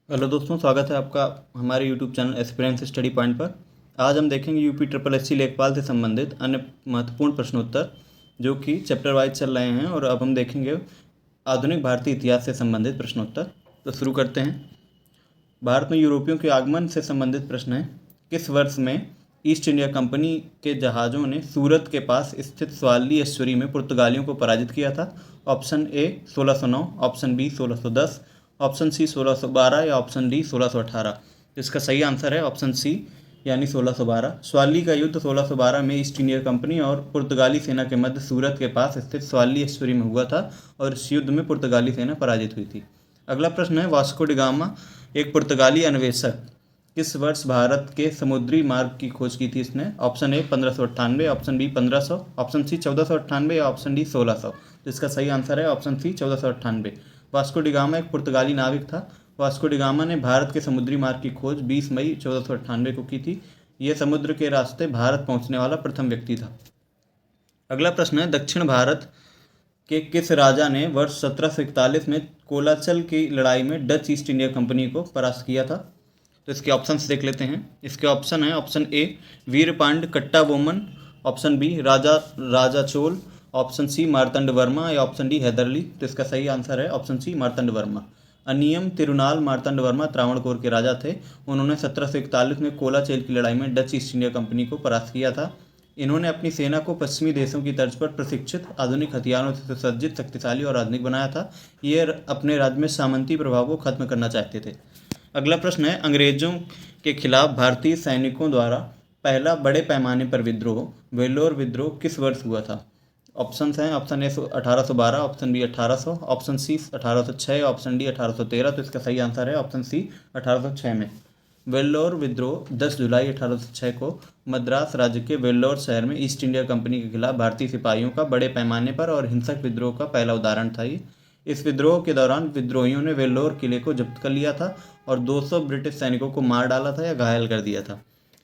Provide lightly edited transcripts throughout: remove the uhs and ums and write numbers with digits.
Hello दोस्तों, स्वागत है आपका हमारे YouTube channel experience study point पर। आज हम देखेंगे यूपी ट्रिपल एससी लेखपाल से संबंधित अन्य महत्वपूर्ण प्रश्नोत्तर जो कि चैप्टर वाइज चल रहे हैं। और अब हम देखेंगे आधुनिक भारतीय इतिहास से संबंधित प्रश्नोत्तर। तो शुरू करते हैं। भारत में यूरोपियों के आगमन से संबंधित प्रश्न है। किस वर्ष में ईस्ट इंडिया कंपनी के जहाज़ों ने सूरत के पास स्थित स्वाली एस्चुरी में पुर्तगालियों को पराजित किया था? Option A 1609, option B 1610, option C 1612 या ऑप्शन डी 1618। इसका सही आंसर है ऑप्शन सी यानी 1612। स्वाली का युद्ध 1612 में ईस्ट इंडिया कंपनी और पुर्तगाली सेना के मध्य सूरत के पास स्थित स्वाली एस्चुरी में हुआ था और इस युद्ध में पुर्तगाली सेना पराजित हुई थी। अगला प्रश्न है, वास्को डी गामा एक पुर्तगाली अन्वेषक किस वर्ष भारत के समुद्री मार्ग की खोज की थी इसने? Option A 1598, option B 1500, option C 1498 या ऑप्शन डी 1600। तो इसका सही आंसर है option C 1498। Vasco da Gama एक पुर्तगाली नाविक था। वास्को डी गामा ने भारत के समुद्री मार्ग की खोज 20 मई 1498 को की थी। यह समुद्र के रास्ते भारत पहुंचने वाला प्रथम व्यक्ति था। अगला प्रश्न है, दक्षिण भारत के किस राजा ने वर्ष 1741 में कोलाचल की लड़ाई में डच ईस्ट इंडिया कंपनी को परास्त किया था? तो इसके ऑप्शंस देख लेते हैं। इसके ऑप्शन है, option A Veerapandiya Kattabomman, option B Raja Raja Chola, option C Marthanda Varma या ऑप्शन डी हैदरली। तो इसका सही आंसर है ऑप्शन सी मार्तंड वर्मा। अनियम तिरुनाल मार्तंड वर्मा त्रावणकोर के राजा थे। उन्होंने 1741 में कोलाचल की लड़ाई में डच ईस्ट इंडिया कंपनी को परास्त किया था। इन्होंने अपनी सेना को पश्चिमी देशों की तर्ज पर प्रशिक्षित, आधुनिक हथियारों से सुसज्जित, शक्तिशाली और आधुनिक बनाया था। ये अपने राज्य में सामंती प्रभाव को खत्म करना चाहते थे। अगला प्रश्न है, अंग्रेजों के खिलाफ भारतीय सैनिकों द्वारा पहला बड़े पैमाने पर विद्रोह, वेल्लोर विद्रोह किस वर्ष हुआ था? ऑप्शंस हैं, option A 1812, option B 1800, option C 1806, option D 1813। तो इसका सही आंसर है ऑप्शन सी 1806 में। वेल्लोर विद्रोह 10 जुलाई 1806 को मद्रास राज्य के वेल्लोर शहर में ईस्ट इंडिया कंपनी के खिलाफ भारतीय सिपाहियों का बड़े पैमाने पर और हिंसक विद्रोह का पहला उदाहरण था। इस विद्रोह के दौरान विद्रोहियों ने वेल्लोर किले को जब्त कर लिया था और 200 ब्रिटिश सैनिकों को मार डाला था या घायल कर दिया था।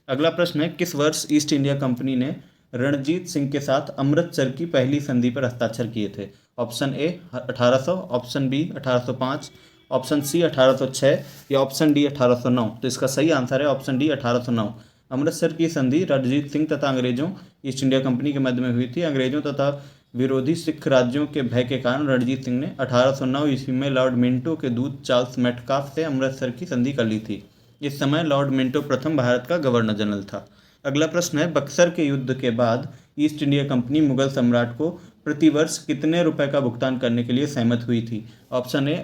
अगला प्रश्न है, किस वर्ष ईस्ट इंडिया कंपनी ने रणजीत सिंह के साथ अमृतसर की पहली संधि पर हस्ताक्षर किए थे? Option A 1800, option B 1805, option C 1806 या ऑप्शन डी 1809। तो इसका सही आंसर है ऑप्शन डी 1809। अमृतसर की संधि रणजीत सिंह तथा अंग्रेजों ईस्ट इंडिया कंपनी के मध्य में हुई थी। अंग्रेजों तथा विरोधी सिख राज्यों के भय के कारण रणजीत सिंह ने 1809 ईस्वी में लॉर्ड मिंटो के दूत चार्ल्स मेटकाफ से अमृतसर की संधि कर ली थी। इस समय लॉर्ड मिंटो प्रथम भारत का गवर्नर जनरल था। अगला प्रश्न है, बक्सर के युद्ध के बाद ईस्ट इंडिया कंपनी मुगल सम्राट को प्रतिवर्ष कितने रुपए का भुगतान करने के लिए सहमत हुई थी? ऑप्शन ए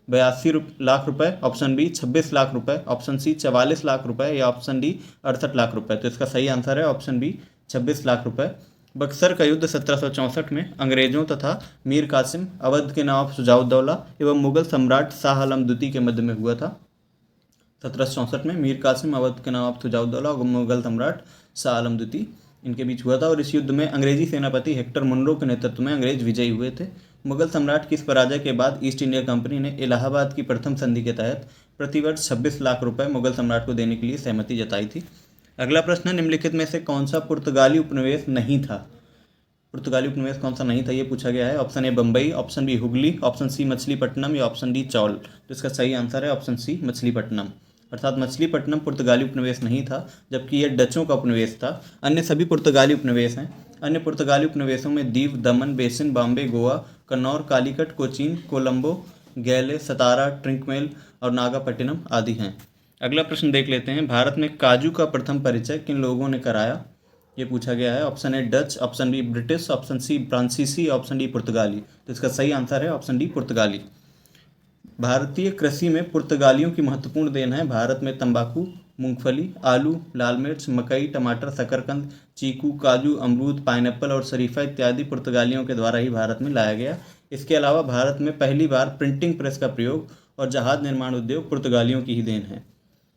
82 लाख रुपए, ऑप्शन बी 26 लाख रुपए, ऑप्शन सी 44 लाख रुपए या ऑप्शन डी 68 लाख रुपए। तो इसका सही आंसर है ऑप्शन बी 26 लाख रुपए। बक्सर का युद्ध 1764 में अंग्रेजों तथा मीर कासिम, अवध के नवाब शुजाउद्दौला एवं मुगल सम्राट शाह आलम द्वितीय के मध्य में हुआ था। 1764 में मीर कासिम, अवध के नवाब शुजाउद्दौला और मुगल सम्राट शाह आलम द्वितीय इनके बीच हुआ था और इस युद्ध में अंग्रेजी सेनापति हेक्टर मुनरो के नेतृत्व में अंग्रेज विजयी हुए थे। मुगल सम्राट की इस पराजय के बाद ईस्ट इंडिया कंपनी ने इलाहाबाद की प्रथम संधि के तहत प्रतिवर्ष 26 लाख रुपए मुगल सम्राट को देने के लिए सहमति जताई थी। अगला प्रश्न है, निम्नलिखित में से कौन सा पुर्तगाली उपनिवेश नहीं था? पुर्तगाली उपनिवेश कौन सा नहीं था ये पूछा गया है। Option A Bombay, option B Hooghly, option C Machilipatnam या ऑप्शन डी चौल। तो इसका सही आंसर है ऑप्शन सी मछलीपट्टनम। अर्थात मछलीपट्टनम पुर्तगाली उपनिवेश नहीं था, जबकि यह डचों का उपनिवेश था। अन्य सभी पुर्तगाली उपनिवेश हैं। अन्य पुर्तगाली उपनिवेशों में दीव, दमन, बेसिन, बॉम्बे, गोवा, कन्नौर, कालीकट, कोचीन, कोलंबो, गैले, सतारा, ट्रिंकमेल और नागापट्टिनम आदि हैं। अगला प्रश्न देख लेते हैं, भारत में काजू का प्रथम परिचय किन लोगों ने कराया? ये पूछा गया है। Option A Dutch, option B British, option C फ्रांसीसी, ऑप्शन डी पुर्तगाली। तो इसका सही आंसर है ऑप्शन डी पुर्तगाली। भारतीय कृषि में पुर्तगालियों की महत्वपूर्ण देन है। भारत में तंबाकू, मूंगफली, आलू, लाल मिर्च, मकई, टमाटर, शकरकंद, चीकू, काजू, अमरूद, पाइनएप्पल और शरीफा इत्यादि पुर्तगालियों के द्वारा ही भारत में लाया गया। इसके अलावा भारत में पहली बार प्रिंटिंग प्रेस का प्रयोग और जहाज निर्माण उद्योग पुर्तगालियों की ही देन है।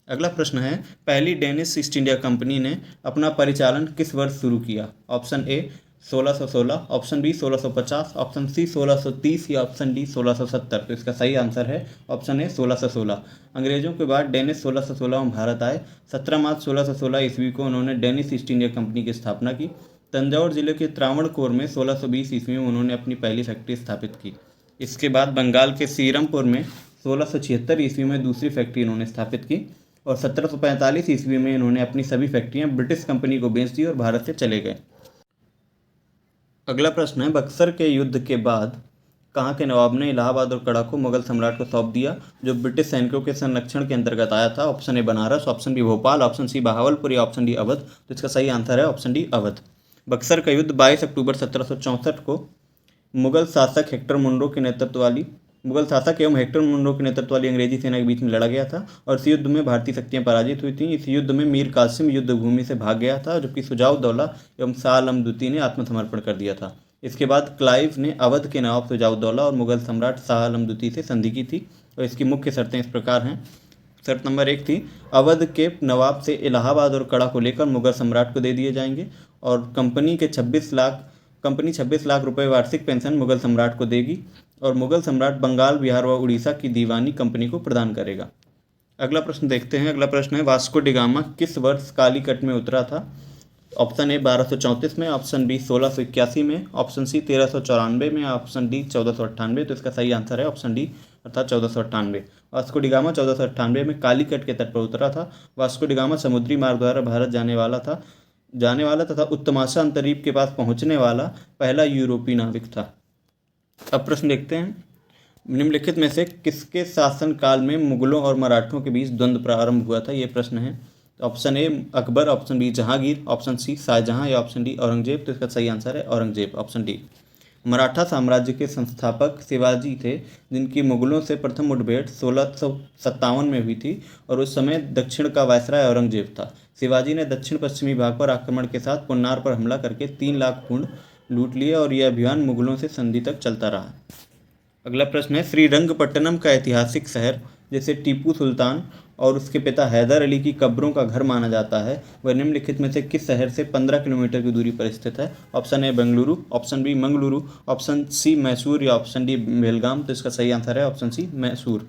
अगला प्रश्न है, पहली डेनिश ईस्ट इंडिया कंपनी ने अपना परिचालन किस वर्ष शुरू किया? Option A 1616, option B 1650, option C 1630 या ऑप्शन डी 1670। तो इसका सही आंसर है ऑप्शन ए 1616। अंग्रेजों के बाद डेनिश 1616 में भारत आए। 17 मार्च 1616 ईस्वी को उन्होंने डेनिश ईस्ट इंडिया कंपनी की स्थापना की। तंजौर जिले के त्रावणकोर में 1620 ईस्वी में उन्होंने अपनी पहली फैक्ट्री स्थापित की। इसके बाद बंगाल के सीरमपुर में 1676 ईस्वी में दूसरी फैक्ट्री इन्होंने स्थापित की और 1745 ईस्वी में इन्होंने अपनी सभी फैक्ट्रियां ब्रिटिश कंपनी को बेच दी और भारत से चले गए। अगला प्रश्न है, बक्सर के युद्ध के बाद कहाँ के नवाब ने इलाहाबाद और कड़ा को मुगल सम्राट को सौंप दिया, जो ब्रिटिश सैनिकों के संरक्षण के अंतर्गत आया था? Option A Banaras, option B Bhopal, option C Bahawalpur या ऑप्शन डी अवध। तो इसका सही आंसर है ऑप्शन डी अवध। बक्सर का युद्ध 22 अक्टूबर 1764 को मुगल शासक एवं हेक्टर मुनरो के नेतृत्व वाली अंग्रेजी सेना के बीच में लड़ा गया था और इस युद्ध में भारतीय शक्तियां पराजित हुई थीं। इस युद्ध में मीर कासिम युद्ध भूमि से भाग गया था, जबकि शुजाउद्दौला एवं शाह आलम द्वितीय ने आत्मसमर्पण कर दिया था। इसके बाद क्लाइव ने अवध के नवाब शुजाउद्दौला और मुगल सम्राट शाह आलम द्वितीय से संधि की थी और इसकी मुख्य शर्तें इस प्रकार हैं। शर्त नंबर 1 थी, अवध के नवाब से इलाहाबाद और कड़ा को लेकर मुगल सम्राट को दे दिए जाएंगे और कंपनी 26 लाख रुपए वार्षिक पेंशन मुगल सम्राट को देगी और मुगल सम्राट बंगाल, बिहार व उड़ीसा की दीवानी कंपनी को प्रदान करेगा। अगला प्रश्न देखते हैं। अगला प्रश्न है, वास्को डी गामा किस वर्ष कालीकट में उतरा था? ऑप्शन ए 1234 में, ऑप्शन बी 1681 में, ऑप्शन सी 1394 में, ऑप्शन डी 1498। तो इसका सही आंसर है ऑप्शन डी अर्थात 1498। वास्को डी गामा 1498 में कालीकट के तट पर उतरा था। वास्को डी गामा समुद्री मार्ग द्वारा भारत जाने वाला तथा उत्तमाशा अंतरीप के पास पहुंचने वाला पहला यूरोपीय नाविक था। अब प्रश्न देखते हैं, निम्नलिखित में से किसके शासनकाल में मुगलों और मराठों के बीच द्वंद्व प्रारंभ हुआ था? ये प्रश्न है। Option A Akbar, option B Jahangir, option C Shahjahan या ऑप्शन डी औरंगजेब। तो इसका सही आंसर है औरंगजेब, ऑप्शन डी। मराठा साम्राज्य के संस्थापक शिवाजी थे, जिनकी मुगलों से प्रथम मुठभेड़ 1657 में हुई थी और उस समय दक्षिण का वायसराय औरंगजेब था। शिवाजी ने दक्षिण पश्चिमी भाग पर आक्रमण के साथ पुन्नार पर हमला करके 3 लाख पुण्य लूट लिए और यह अभियान मुगलों से संधि तक चलता रहा। अगला प्रश्न है, श्रीरंगपट्टनम का ऐतिहासिक शहर जिसे टीपू सुल्तान और उसके पिता हैदर अली की कब्रों का घर माना जाता है, वह निम्नलिखित में से किस शहर से 15 किलोमीटर की दूरी पर स्थित है? Option A Bengaluru, option B Mangaluru, option C Mysore या ऑप्शन डी बेलगाम। तो इसका सही आंसर है ऑप्शन सी मैसूर।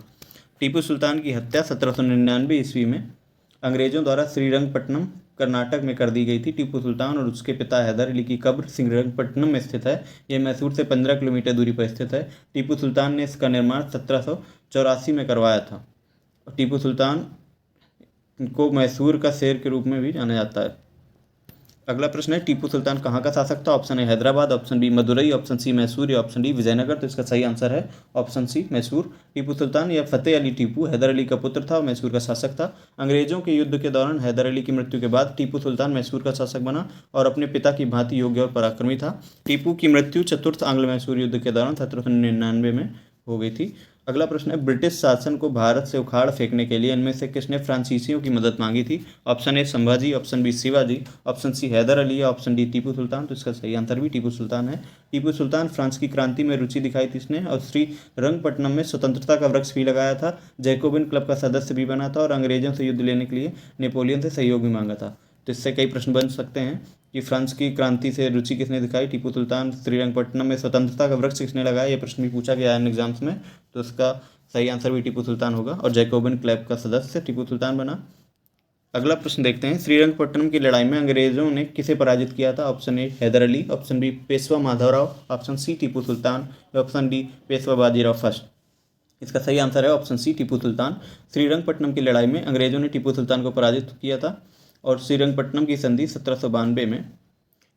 टीपू सुल्तान की हत्या 1799 ईस्वी में अंग्रेजों द्वारा श्रीरंगपट्टनम कर्नाटक में कर दी गई थी। टीपू सुल्तान और उसके पिता हैदर अली की कब्र श्रीरंगपट्टनम में स्थित है। यह मैसूर से 15 किलोमीटर दूरी पर स्थित है। टीपू सुल्तान ने इसका निर्माण 1784 में करवाया था। टीपू सुल्तान को मैसूर का शेर के रूप में भी जाना जाता है। अगला प्रश्न है, टीपू सुल्तान कहाँ का शासक था? Option A Hyderabad, option B Madurai, option C Mysore या ऑप्शन डी विजयनगर। तो इसका सही आंसर है ऑप्शन सी मैसूर। टीपू सुल्तान या फतेह अली टीपू हैदर अली का पुत्र था और मैसूर का शासक था। अंग्रेजों के युद्ध के दौरान हैदर अली की मृत्यु के बाद टीपू सुल्तान मैसूर का शासक बना और अपने पिता की भांति योग्य और पराक्रमी था। टीपू की मृत्यु चतुर्थ आंग्ल मैसूर युद्ध के दौरान 1799 में हो गई थी। अगला प्रश्न है, ब्रिटिश शासन को भारत से उखाड़ फेंकने के लिए इनमें से किसने फ्रांसीसियों की मदद मांगी थी? Option A Sambhaji, option B Shivaji, option C Haidar Ali या ऑप्शन डी टीपू सुल्तान। तो इसका सही आंसर भी टीपू सुल्तान है। टीपू सुल्तान फ्रांस की क्रांति में रुचि दिखाई थी इसने और श्रीरंगपट्टनम में स्वतंत्रता का वृक्ष भी लगाया था, जैकोबिन क्लब का सदस्य भी बना था और अंग्रेजों से युद्ध लेने के लिए नेपोलियन से सहयोग भी मांगा था। तो इससे कई प्रश्न बन सकते हैं कि फ्रांस की क्रांति से रुचि किसने दिखाई, टीपू सुल्तान। श्रीरंगपट्टनम में स्वतंत्रता का वृक्ष किसने लगाया, ये प्रश्न भी पूछा गया है एग्जाम्स में। तो इसका सही आंसर भी टीपू सुल्तान होगा और जैकोबिन क्लब का सदस्य टीपू सुल्तान बना। अगला प्रश्न देखते हैं, श्रीरंगपट्टनम की लड़ाई में अंग्रेजों ने किसे पराजित किया था? Option A Haidar Ali, option B Peshwa Madhavrao, option C Tipu Sultan, option D Peshwa Bajirao first. इसका सही आंसर है ऑप्शन सी टीपू सुल्तान। श्रीरंगपट्टनम की लड़ाई में अंग्रेजों ने टीपू सुल्तान को पराजित किया था और श्रीरंगपट्टनम की संधि 1792 में।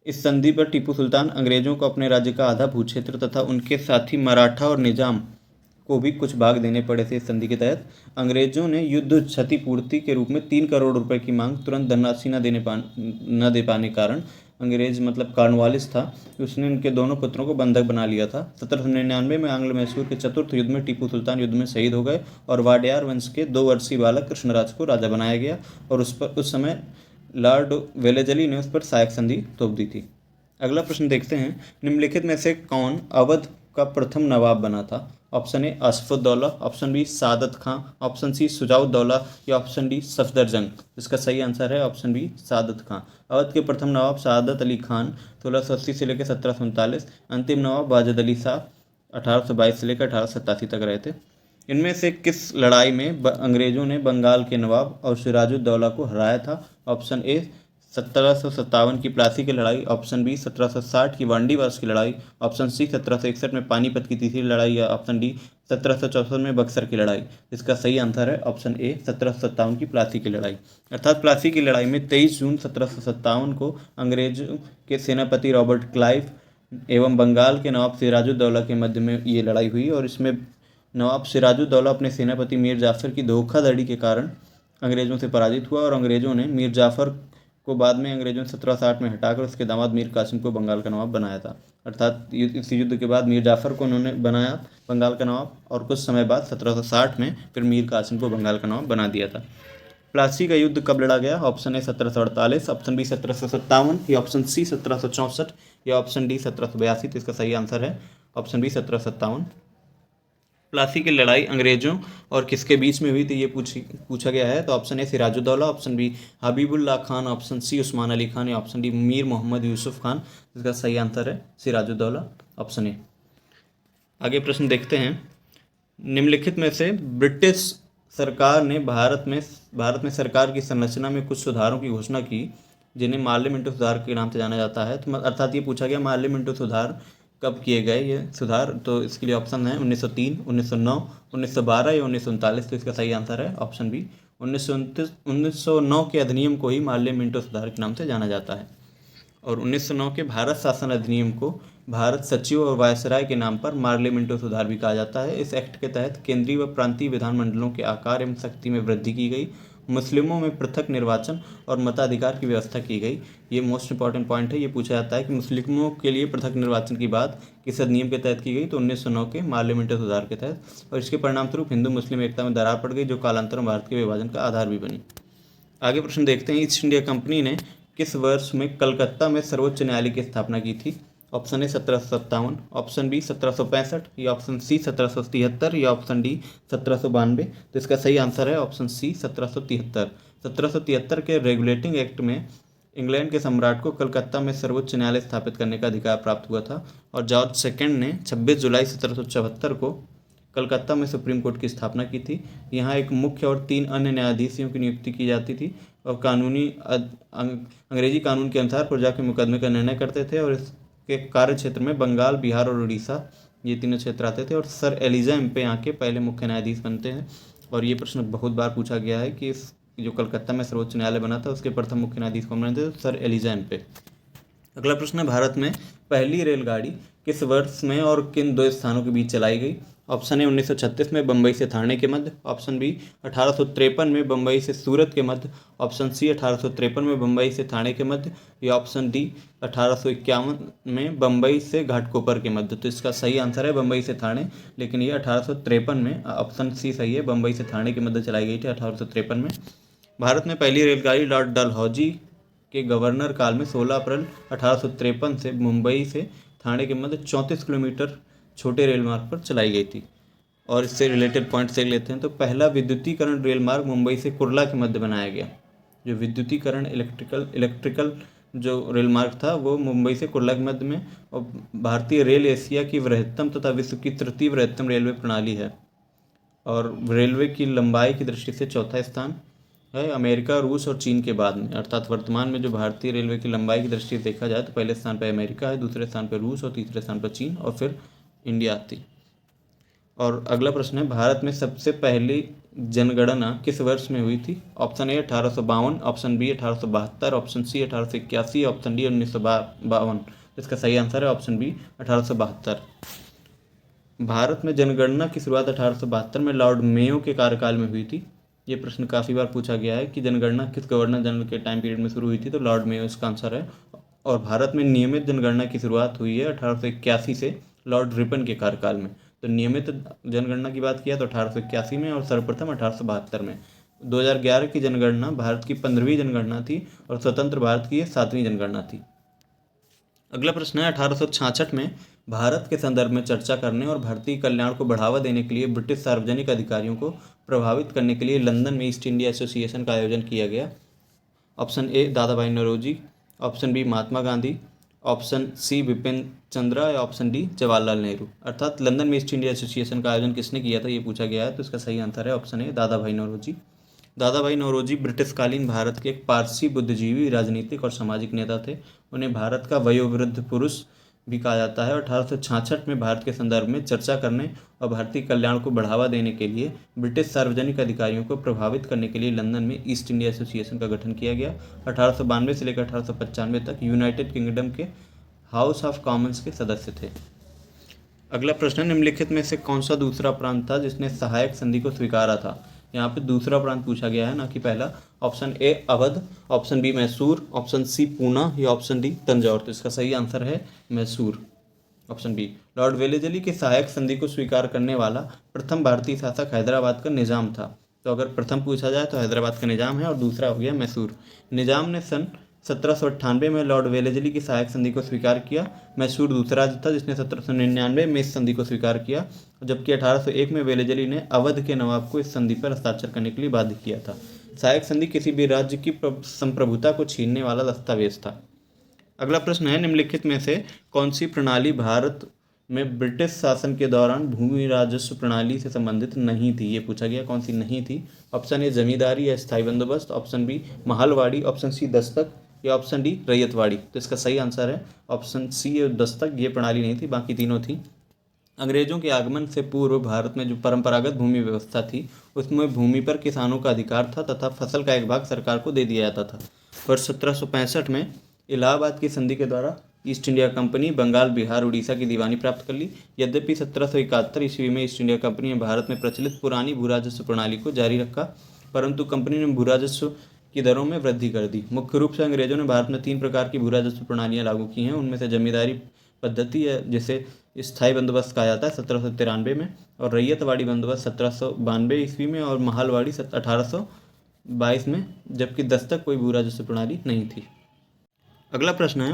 इस संधि पर टीपू सुल्तान अंग्रेजों को अपने राज्य का आधा भूक्षेत्र तथा उनके साथी मराठा और निजाम को भी कुछ भाग देने पड़े थे। इस संधि के तहत अंग्रेजों ने युद्ध क्षतिपूर्ति के रूप में 3 करोड़ रुपए की मांग तुरंत धनराशि न दे पाने कारण अंग्रेज मतलब कॉर्नवालिस था, उसने उनके दोनों पुत्रों को बंधक बना लिया था। 1799 में आंग्ल मैसूर के चतुर्थ युद्ध में टीपू सुल्तान युद्ध में शहीद हो गए और वाडियार वंश के 2 वर्षीय बालक कृष्णराज को राजा बनाया गया और उस समय लॉर्ड वेलेजली ने उस पर सहायक संधि थोप दी थी। अगला प्रश्न देखते हैं, निम्नलिखित में से कौन अवध का प्रथम नवाब बना था? Option A Asafuddaula, option B Saadat Khan, option C Shujauddaula या ऑप्शन डी सफदरजंग। इसका सही आंसर है ऑप्शन बी सादत खां। अवध के प्रथम नवाब सादत अली खान 1680 से लेकर 1739, अंतिम नवाब वाजिद अली शाह 1822 से लेकर 1887 तक रहे थे। इनमें से किस लड़ाई में अंग्रेजों ने बंगाल के नवाब और सिराजुद्दौला को हराया था? ऑप्शन ए 1757 की प्लासी की लड़ाई, ऑप्शन बी 1760 की वांडीवास की लड़ाई, ऑप्शन सी 1761 में पानीपत की तीसरी लड़ाई, या ऑप्शन डी 1764 में बक्सर की लड़ाई। इसका सही आंसर है ऑप्शन ए 1757 की प्लासी की लड़ाई। अर्थात प्लासी की लड़ाई में 23 जून 1757 को अंग्रेजों के सेनापति रॉबर्ट क्लाइव एवं बंगाल के नवाब सिराजुद्दौला के मध्य में ये लड़ाई हुई, और इसमें नवाब सिराजुद्दौला अपने सेनापति मीर जाफ़र की धोखाधड़ी के कारण अंग्रेज़ों से पराजित हुआ, और अंग्रेज़ों ने मीर जाफ़र को बाद में अंग्रेज़ों ने 1760 में हटाकर उसके दामाद मीर कासिम को बंगाल का नवाब बनाया था। अर्थात इस युद्ध के बाद मीर जाफ़र को उन्होंने बनाया बंगाल का नवाब, और कुछ समय बाद 1760 में फिर मीर कासिम को बंगाल का नवाब बना दिया था। प्लासी का युद्ध कब लड़ा गया? ऑप्शन ए 1748, ऑप्शन बी 1757, या ऑप्शन सी 1764, या ऑप्शन डी 1782। तो इसका सही आंसर है ऑप्शन बी 1757। प्लासी की लड़ाई अंग्रेजों और किसके बीच में हुई थी, ये पूछा गया है। तो option A Sirajuddaula, option B Habibullah Khan, option C Usman Ali Khan, या ऑप्शन डी मीर मोहम्मद यूसुफ खान। इसका सही आंसर है सिराजुद्दौला, ऑप्शन ए। आगे प्रश्न देखते हैं। निम्नलिखित में से ब्रिटिश सरकार ने भारत में सरकार की संरचना में कुछ सुधारों की घोषणा की जिन्हें मार्ले मिंटो सुधार के नाम से जाना जाता है। तो अर्थात ये पूछा गया मार्ले मिंटो सुधार कब किए गए ये सुधार। तो इसके लिए ऑप्शन है 1903, 1909, 1912 या 1939। तो इसका सही आंसर है ऑप्शन बी 1909 के अधिनियम को ही मार्ले मिंटो सुधार के नाम से जाना जाता है। और 1909 के भारत शासन अधिनियम को भारत सचिव और वायसराय के नाम पर मार्ले मिंटो सुधार भी कहा जाता है। इस एक्ट के तहत केंद्रीय व प्रांतीय विधानमंडलों के आकार एवं शक्ति में वृद्धि की गई, मुस्लिमों में पृथक निर्वाचन और मताधिकार की व्यवस्था की गई। ये मोस्ट इंपॉर्टेंट पॉइंट है। ये पूछा जाता है कि मुस्लिमों के लिए पृथक निर्वाचन की बात किस अधिनियम के तहत की गई? तो 1909 के मार्ले मिंटो सुधार के तहत। और इसके परिणाम स्वरूप हिंदू मुस्लिम एकता में दरार पड़ गई, जो कालांतर में भारत के विभाजन का आधार भी बनी। आगे प्रश्न देखते हैं। ईस्ट इंडिया कंपनी ने किस वर्ष में कलकत्ता में सर्वोच्च न्यायालय की स्थापना की थी? ऑप्शन ए 1757, ऑप्शन बी 1765, या ऑप्शन सी 1773, या ऑप्शन डी 1792। तो इसका सही आंसर है ऑप्शन सी 1773। 1773 के रेगुलेटिंग एक्ट में इंग्लैंड के सम्राट को कलकत्ता में सर्वोच्च न्यायालय स्थापित करने का अधिकार प्राप्त हुआ था, और जॉर्ज सेकंड ने 26 जुलाई 1774 को कलकत्ता में सुप्रीम कोर्ट की स्थापना की थी। यहाँ एक मुख्य और 3 अन्य न्यायाधीशों की नियुक्ति की जाती थी, और अंग्रेजी कानून के अनुसार प्रजा के मुकदमे का निर्णय करते थे। और इसके कार्य क्षेत्र में बंगाल, बिहार और उड़ीसा ये तीनों क्षेत्र आते थे। और सर एलिजा एम्पे यहाँ के पहले मुख्य न्यायाधीश बनते हैं। और ये प्रश्न बहुत बार पूछा गया है कि जो कलकत्ता में सर्वोच्च न्यायालय बना था उसके प्रथम मुख्य न्यायाधीश कौन बने थे? Sir Elijah Impey. अगला प्रश्न है, भारत में पहली रेलगाड़ी किस वर्ष में और किन 2 स्थानों के बीच चलाई गई? ऑप्शन ए 1936 में बम्बई से ठाणे के मध्य, ऑप्शन बी 1853 में बम्बई से सूरत के मध्य, ऑप्शन सी 1853 में बम्बई से ठाणे के मध्य, या ऑप्शन डी 1851 में बम्बई से घाटकोपर के मध्य। तो इसका सही आंसर है बम्बई से ठाणे, लेकिन ये 1853 में, ऑप्शन सी सही है, बम्बई से ठाणे के मध्य चलाई गई थी 1853 में। भारत में पहली रेलगाड़ी लॉर्ड डलहौजी के गवर्नर काल में 16 अप्रैल 1853 से मुंबई से ठाणे के मध्य 34 किलोमीटर छोटे रेल मार्ग पर चलाई गई थी। और इससे रिलेटेड पॉइंट देख लेते हैं। तो पहला विद्युतीकरण रेल मार्ग मुंबई से कुर्ला के मध्य बनाया गया। जो विद्युतीकरण इलेक्ट्रिकल जो रेल मार्ग था वो मुंबई से कुर्ला के मध्य में। और भारतीय रेल एशिया की वृहत्तम तथा विश्व की तृतीय वृहत्तम रेलवे प्रणाली है, और रेलवे की लंबाई की दृष्टि से चौथा स्थान है अमेरिका, रूस और चीन के बाद में। अर्थात वर्तमान में जो भारतीय रेलवे की लंबाई की दृष्टि से देखा जाए तो पहले स्थान पर अमेरिका है, दूसरे स्थान पर रूस और तीसरे स्थान पर चीन, और फिर इंडिया आती। और अगला प्रश्न है, भारत में सबसे पहली जनगणना किस वर्ष में हुई थी? Option A 1852, option B 1872, option C 1881, option D 1952। इसका सही आंसर है ऑप्शन बी 1872। भारत में जनगणना की शुरुआत 1872 में लॉर्ड मेयो के कार्यकाल में हुई थी। ये प्रश्न काफ़ी बार पूछा गया है कि जनगणना किस गवर्नर जनरल के टाइम पीरियड में शुरू हुई थी? तो लॉर्ड मेयो इसका आंसर है। और भारत में नियमित जनगणना की शुरुआत हुई है 1881 से लॉर्ड रिपन के कार्यकाल में। तो नियमित जनगणना की बात किया तो 1881 में, और सर्वप्रथम 1872 में। 2011 की जनगणना भारत की 15वीं जनगणना थी, और स्वतंत्र भारत की 7वीं जनगणना थी। अगला प्रश्न है, 1866 में भारत के संदर्भ में चर्चा करने और भारतीय कल्याण को बढ़ावा देने के लिए ब्रिटिश सार्वजनिक अधिकारियों को प्रभावित करने के लिए लंदन में ईस्ट इंडिया एसोसिएशन का आयोजन किया गया। ऑप्शन ए दादा भाई Naoroji, option B Mahatma Gandhi, option सी बिपिन चंद्रा, या ऑप्शन डी जवाहरलाल नेहरू। अर्थात लंदन में ईस्ट इंडिया एसोसिएशन का आयोजन किसने किया था ये पूछा गया है। तो इसका सही आंसर है ऑप्शन ए दादा भाई नौरोजी। दादा भाई नौरोजी ब्रिटिशकालीन भारत के एक पारसी बुद्धिजीवी, राजनीतिक और सामाजिक नेता थे। उन्हें भारत का वयोवृद्ध पुरुष भी कहा जाता है। 1866 में भारत के संदर्भ में चर्चा करने और भारतीय कल्याण को बढ़ावा देने के लिए ब्रिटिश सार्वजनिक अधिकारियों को प्रभावित करने के लिए लंदन में ईस्ट इंडिया एसोसिएशन का गठन किया गया। 1892 से लेकर 1895 तक यूनाइटेड किंगडम के हाउस ऑफ कॉमन्स के सदस्य थे। अगला प्रश्न है, निम्नलिखित में से कौन सा दूसरा प्रांत था जिसने सहायक संधि को स्वीकारा था? यहाँ पे दूसरा प्रांत पूछा गया है, ना कि पहला। Option A Awadh, option B Mysore, option C Poona या ऑप्शन डी तंजौर। तो इसका सही आंसर है Mysore, option B. Lord Wellesley के सहायक संधि को स्वीकार करने वाला प्रथम भारतीय शासक हैदराबाद का निजाम था। तो अगर प्रथम पूछा जाए तो हैदराबाद का निजाम है और दूसरा हो गया मैसूर। निजाम ने सन 1798 में लॉर्ड वेलेजली की सहायक संधि को स्वीकार किया। मैसूर दूसरा राज्य था जिसने 1799 में इस संधि को स्वीकार किया, जबकि 1801 में वेलेजली ने अवध के नवाब को इस संधि पर हस्ताक्षर करने के लिए बाध्य किया था। सहायक संधि किसी भी राज्य की संप्रभुता को छीनने वाला दस्तावेज था। अगला प्रश्न है, निम्नलिखित में से कौन सी प्रणाली भारत में ब्रिटिश शासन के दौरान भूमि राजस्व प्रणाली से संबंधित नहीं थी? ये पूछा गया, कौन सी नहीं थी। ऑप्शन ए जमींदारी या स्थायी बंदोबस्त, option B mahalwari, option C दस्तक या ऑप्शन डी रैयतवाड़ी। तो इसका सही आंसर है ऑप्शन सी दस्तक। ये प्रणाली नहीं थी, बाकी तीनों थी। अंग्रेजों के आगमन से पूर्व भारत में जो परंपरागत भूमि व्यवस्था थी उसमें भूमि पर किसानों का अधिकार था तथा फसल का एक भाग सरकार को दे दिया जाता था। वर्ष 1765 में इलाहाबाद की संधि के द्वारा East India Company Bengal, Bihar, Orissa की दीवानी प्राप्त कर ली। यद्यपि 1771 ईस्वी में ईस्ट इंडिया कंपनी ने भारत में प्रचलित पुरानी भू राजस्व प्रणाली को जारी रखा, परंतु कंपनी ने भू राजस्व की दरों में वृद्धि कर दी। मुख्य रूप से अंग्रेजों ने भारत में 3 प्रकार की भू राजस्व प्रणालियाँ लागू की हैं। उनमें से जमींदारी पद्धति है जिसे स्थायी बंदोबस्त कहा जाता है 1793 में, और रैयतवाड़ी बंदोबस्त 1792 ईस्वी में, और महलवाड़ी 1822 में, जबकि दस्तक कोई भू राजस्व प्रणाली नहीं थी। अगला प्रश्न है,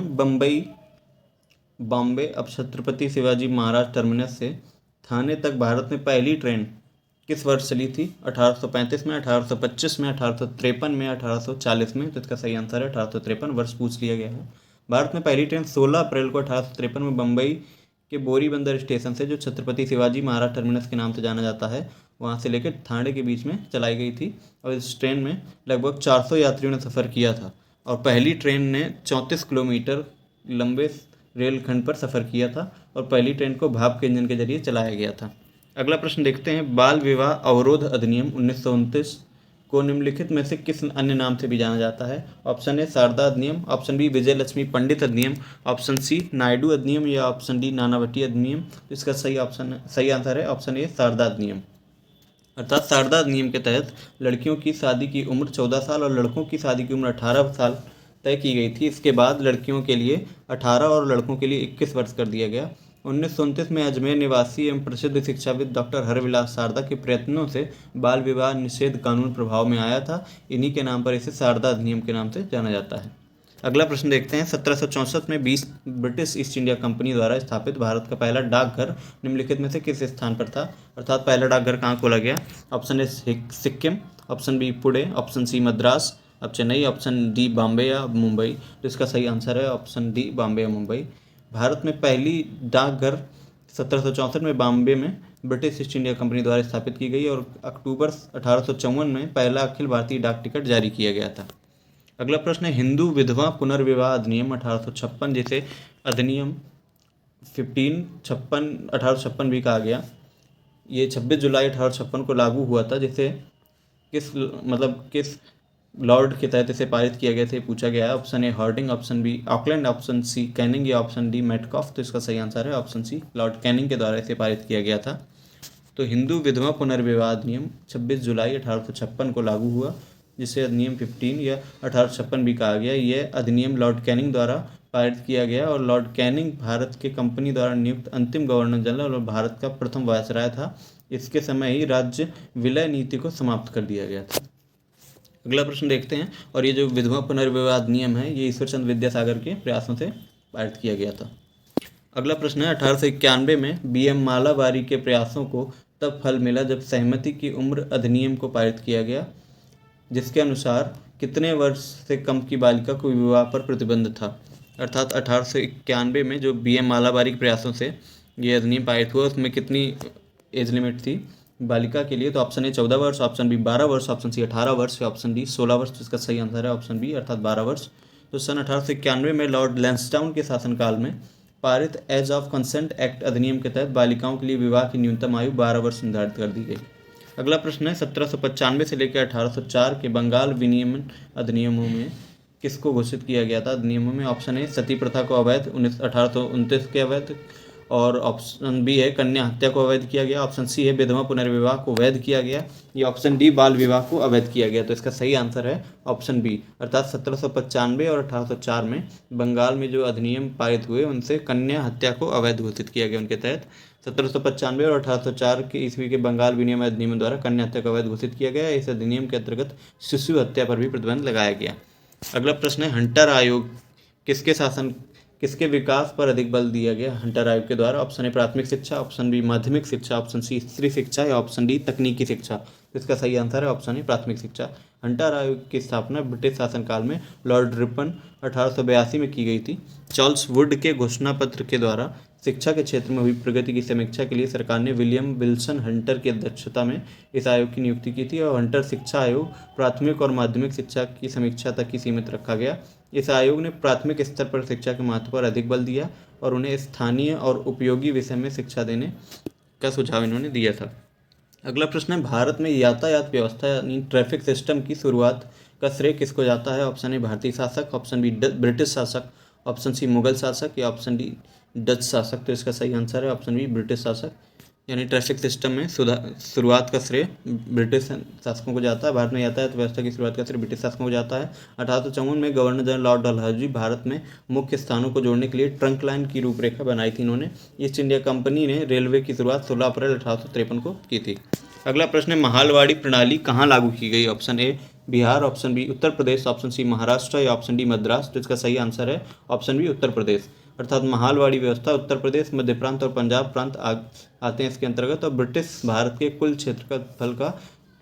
बॉम्बे अब छत्रपति शिवाजी महाराज टर्मिनस से थाने तक भारत में पहली ट्रेन किस वर्ष चली थी? 1835 में, 1825 में, 1853 में, 1840 में। तो इसका सही आंसर है 1853, वर्ष पूछ लिया गया है। भारत में पहली ट्रेन 16 अप्रैल को 1853 में बम्बई के बोरी बंदर स्टेशन से, जो छत्रपति शिवाजी महाराज टर्मिनस के नाम से जाना जाता है, वहाँ से लेकर थाने के बीच में चलाई गई थी। और इस ट्रेन में लगभग 400 यात्रियों ने सफ़र किया था और पहली ट्रेन ने 34 किलोमीटर लंबे रेलखंड पर सफ़र किया था और पहली ट्रेन को भाप के इंजन के जरिए चलाया गया था। अगला प्रश्न देखते हैं, बाल विवाह अवरोध अधिनियम 1929 को निम्नलिखित में से किस अन्य नाम से भी जाना जाता है? ऑप्शन ए शारदा अधिनियम, ऑप्शन बी विजय लक्ष्मी पंडित अधिनियम, ऑप्शन सी नायडू अधिनियम या ऑप्शन डी नानावटी अधिनियम। इसका सही आंसर है ऑप्शन ए शारदा अधिनियम। अर्थात शारदा अधिनियम के तहत लड़कियों की शादी की उम्र 14 साल और लड़कों की शादी की उम्र 18 साल तय की गई थी। इसके बाद लड़कियों के लिए 18 और लड़कों के लिए 21 वर्ष कर दिया गया। 1929 में अजमेर निवासी एवं प्रसिद्ध शिक्षाविद डॉक्टर हरविलास शारदा के प्रयत्नों से बाल विवाह निषेध कानून प्रभाव में आया था। इन्हीं के नाम पर इसे शारदा अधिनियम के नाम से जाना जाता है। अगला प्रश्न देखते हैं, 1764 में ब्रिटिश ईस्ट इंडिया कंपनी द्वारा स्थापित भारत का पहला डाकघर निम्नलिखित में से किस स्थान पर था? अर्थात पहला डाकघर कहाँ खोला गया? Option A Sikkim, option B Pune, option C Madras, अब चेन्नई, ऑप्शन डी बॉम्बे या मुंबई। तो इसका सही आंसर है ऑप्शन डी बॉम्बे या मुंबई। भारत में पहली डाकघर 1764 में बॉम्बे में ब्रिटिश ईस्ट इंडिया कंपनी द्वारा स्थापित की गई और अक्टूबर 1854 में पहला अखिल भारतीय डाक टिकट जारी किया गया था। अगला प्रश्न है, हिंदू विधवा पुनर्विवाह अधिनियम 1856, जिसे अधिनियम 1856 भी कहा गया, ये 26 जुलाई 1856 को लागू हुआ था, जिसे किस लॉर्ड के तहत इसे पारित किया गया था, पूछा गया है। Option A Hardinge, option B Auckland, option C Canning या ऑप्शन डी मेटकॉफ। तो इसका सही आंसर है ऑप्शन सी, लॉर्ड कैनिंग के द्वारा इसे पारित किया गया था। तो हिंदू विधवा पुनर्विवाह अधिनियम 26 जुलाई 1856 को लागू हुआ, जिसे अधिनियम 15 या 1856 भी कहा गया। यह अधिनियम लॉर्ड कैनिंग द्वारा पारित किया गया और लॉर्ड कैनिंग भारत के कंपनी द्वारा नियुक्त अंतिम गवर्नर जनरल और भारत का प्रथम वायसराय था। इसके समय ही राज्य विलय नीति को समाप्त कर दिया गया था। अगला प्रश्न देखते हैं, और ये जो विधवा पुनर्विवाह अधिनियम है ये ईश्वरचंद्र विद्यासागर के प्रयासों से पारित किया गया था। अगला प्रश्न है, 1891 में BM मालाबारी के प्रयासों को तब फल मिला जब सहमति की उम्र अधिनियम को पारित किया गया, जिसके अनुसार कितने वर्ष से कम की बालिका को विवाह पर प्रतिबंध था। अर्थात 1891 में जो BM मालाबारी के प्रयासों से ये अधिनियम पारित हुआ, उसमें कितनी एज लिमिट थी? बालिका के लिए, तो ऑप्शन ए 14 वर्ष, ऑप्शन बी 12 वर्ष, ऑप्शन सी 18 वर्ष या ऑप्शन डी 16 वर्ष। तो इसका सही आंसर है ऑप्शन बी अर्थात 12 वर्ष। तो सन 1891 में लॉर्ड लैंसडाउन के शासनकाल में पारित एज ऑफ कंसेंट एक्ट अधिनियम के तहत बालिकाओं के लिए विवाह की न्यूनतम आयु 12 वर्ष निर्धारित कर दी गई। अगला प्रश्न है 1795 से लेकर 1804 के बंगाल विनियमन अधिनियमों में किसको घोषित किया गया था? अधिनियमों में ऑप्शन ए सती प्रथा को अवैध 1829 के अवैध, और ऑप्शन बी है कन्या हत्या को अवैध किया गया, ऑप्शन सी है विधवा पुनर्विवाह को वैध किया गया, या ऑप्शन डी बाल विवाह को अवैध किया गया। तो इसका सही आंसर है ऑप्शन बी अर्थात 1795 और 1804 में बंगाल में जो अधिनियम पारित हुए उनसे कन्या हत्या को अवैध घोषित किया गया। उनके तहत 1795 और 1804 के ईस्वी के बंगाल विनियम अधिनियम द्वारा कन्या हत्या को अवैध घोषित किया गया। इस अधिनियम के अंतर्गत शिशु हत्या पर भी प्रतिबंध लगाया गया। अगला प्रश्न है हंटर आयोग किसके विकास पर अधिक बल दिया गया हंटर आयोग के द्वारा? ऑप्शन ए प्राथमिक शिक्षा, ऑप्शन बी माध्यमिक शिक्षा, ऑप्शन सी स्त्री शिक्षा या ऑप्शन डी तकनीकी शिक्षा। इसका सही आंसर है ऑप्शन ए प्राथमिक शिक्षा। हंटर आयोग की स्थापना ब्रिटिश शासनकाल में लॉर्ड रिपन 1882 में की गई थी। चार्ल्स वुड के घोषणा पत्र के द्वारा शिक्षा के क्षेत्र में हुई प्रगति की समीक्षा के लिए सरकार ने विलियम विल्सन हंटर की अध्यक्षता में इस आयोग की नियुक्ति की थी, और हंटर शिक्षा आयोग प्राथमिक और माध्यमिक शिक्षा की समीक्षा तक ही सीमित रखा गया। इस आयोग ने प्राथमिक स्तर पर शिक्षा के महत्व पर अधिक बल दिया और उन्हें स्थानीय और उपयोगी विषय में शिक्षा देने का सुझाव इन्होंने दिया था। अगला प्रश्न है भारत में यातायात व्यवस्था यानी ट्रैफिक सिस्टम की शुरुआत का श्रेय किसको जाता है? ऑप्शन ए भारतीय शासक, ऑप्शन बी ब्रिटिश शासक, ऑप्शन सी मुगल शासक या ऑप्शन डी डच शासक। तो इसका सही आंसर है ऑप्शन बी ब्रिटिश शासक। यानी ट्रैफिक सिस्टम में शुरुआत का श्रेय ब्रिटिश शासकों को जाता है। भारत में यातायात व्यवस्था की शुरुआत का श्रेय ब्रिटिश शासकों को जाता है। 1854 में governor general Lord Dalhousie Bharat में मुख्य स्थानों को जोड़ने के लिए ट्रंक लाइन की रूपरेखा बनाई थी इन्होंने। ईस्ट इंडिया कंपनी ने रेलवे की शुरुआत 16 अप्रैल 1853 को की थी। अगला प्रश्न है महालवाड़ी प्रणाली कहाँ लागू की गई? Option A Bihar, option B Uttar Pradesh, option C Maharashtra या ऑप्शन डी मद्रास। तो इसका सही आंसर है ऑप्शन बी उत्तर प्रदेश। अर्थात महालवाड़ी व्यवस्था उत्तर प्रदेश, मध्य प्रांत और पंजाब प्रांत आते हैं इसके अंतर्गत, और ब्रिटिश भारत के कुल क्षेत्रफल का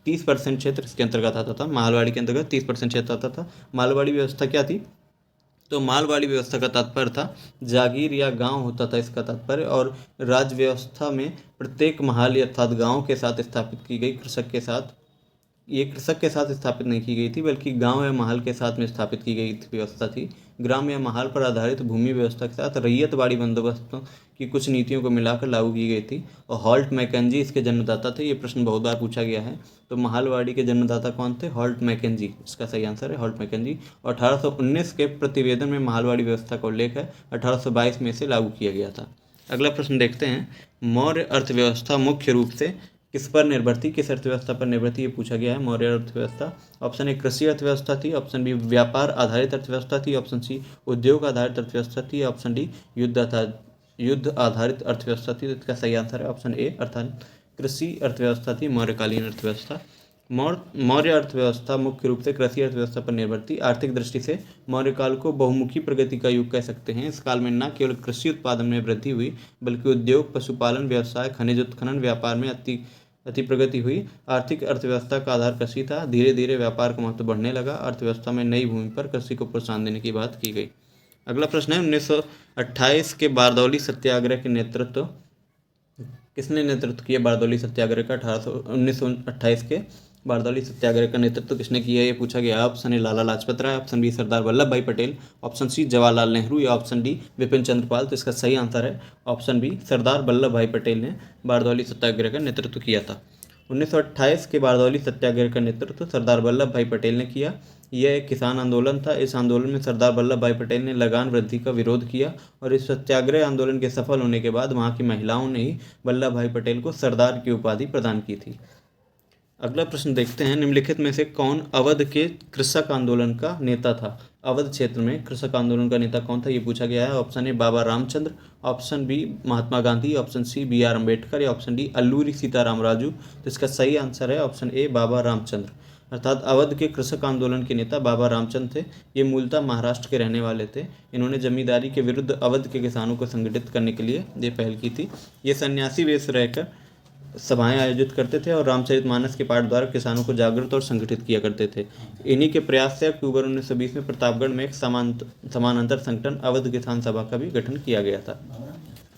30% क्षेत्र इसके अंतर्गत आता था। महालवाड़ी के अंतर्गत 30% क्षेत्र आता था। मालवाड़ी व्यवस्था क्या थी? तो मालवाड़ी व्यवस्था का तात्पर्य था जागीर या गांव होता था इसका तात्पर्य, और राज्य व्यवस्था में प्रत्येक महाल अर्थात गांव के साथ स्थापित की गई, कृषक के साथ स्थापित नहीं की गई थी, बल्कि गांव या महल के साथ में स्थापित की गई व्यवस्था थी। ग्राम या महल पर आधारित भूमि व्यवस्था के साथ रैयतवाड़ी बंदोबस्तों की कुछ नीतियों को मिलाकर लागू की गई थी, और हॉल्ट मैकेंजी इसके जन्मदाता थे। ये प्रश्न बहुत बार पूछा गया है। तो महालवाड़ी के जन्मदाता कौन थे? Holt Mackenzie. इसका सही आंसर है हॉल्ट मैकेंजी। और 1819 के प्रतिवेदन में महालवाड़ी व्यवस्था का उल्लेख है। 1822 में इसे लागू किया गया था। अगला प्रश्न देखते हैं मौर्य अर्थव्यवस्था मुख्य रूप से किस पर निर्भर थी, किस अर्थव्यवस्था पर निर्भर थी, ये पूछा गया है। मौर्य अर्थव्यवस्था ऑप्शन ए कृषि अर्थव्यवस्था थी, ऑप्शन बी व्यापार आधारित अर्थव्यवस्था थी, ऑप्शन सी उद्योग आधारित अर्थव्यवस्था थी, ऑप्शन डी युद्ध आधारित अर्थव्यवस्था थी। तो इसका सही आंसर है ऑप्शन ए अर्थात कृषि अर्थव्यवस्था थी मौर्यकालीन अर्थव्यवस्था। मौर्य अर्थव्यवस्था मुख्य रूप से कृषि अर्थव्यवस्था पर निर्भर थी। आर्थिक दृष्टि से मौर्य काल को बहुमुखी प्रगति का युग कह सकते हैं। इस काल में न केवल कृषि उत्पादन में वृद्धि हुई, बल्कि उद्योग, पशुपालन, व्यवसाय, खनिज उत्खनन, व्यापार में अति प्रगति हुई। आर्थिक अर्थव्यवस्था का आधार कृषि था। धीरे धीरे व्यापार का महत्व बढ़ने लगा। अर्थव्यवस्था में नई भूमि पर कृषि को प्रोत्साहन देने की बात की गई। अगला प्रश्न है 1928 के बारदौली सत्याग्रह के नेतृत्व किसने नेतृत्व किया? बारदौली सत्याग्रह का 1928 के बारदौली सत्याग्रह का नेतृत्व किसने किया, ये पूछा गया। Option A Lala Lajpat Rai, option B Sardar Vallabh Bhai Patel, option C Jawaharlal Nehru या ऑप्शन डी विपिन चंद्र पाल। तो इसका सही आंसर है ऑप्शन बी सरदार वल्लभ भाई पटेल ने बारदौली सत्याग्रह का नेतृत्व किया था। 1928 के बारदौली सत्याग्रह का नेतृत्व सरदार वल्लभ भाई पटेल ने किया। यह एक किसान आंदोलन था। इस आंदोलन में सरदार वल्लभ भाई पटेल ने लगान वृद्धि का विरोध किया, और इस सत्याग्रह आंदोलन के सफल होने के बाद वहाँ की महिलाओं ने ही वल्लभ भाई पटेल को सरदार की उपाधि प्रदान की थी। अगला प्रश्न देखते हैं निम्नलिखित में से कौन अवध के कृषक आंदोलन का नेता था? अवध क्षेत्र में कृषक आंदोलन का नेता कौन था, ये पूछा गया है। Option A Baba Ramchandra, option B Mahatma Gandhi, option C BR Ambedkar या ऑप्शन डी अल्लूरी सीताराम राजू। तो इसका सही आंसर है ऑप्शन ए बाबा रामचंद्र। अर्थात अवध के कृषक आंदोलन के नेता बाबा रामचंद्र थे। ये मूलतः महाराष्ट्र के रहने वाले थे। इन्होंने जमींदारी के विरुद्ध अवध के किसानों को संगठित करने के लिए ये पहल की थी। ये सन्यासी वेश रहकर सभाएं आयोजित करते थे और रामचरितमानस के पाठ द्वारा किसानों को जागृत और संगठित किया करते थे। इन्हीं के प्रयास से अक्टूबर 1920 में प्रतापगढ़ में एक समानांतर संगठन अवध किसान सभा का भी गठन किया गया था।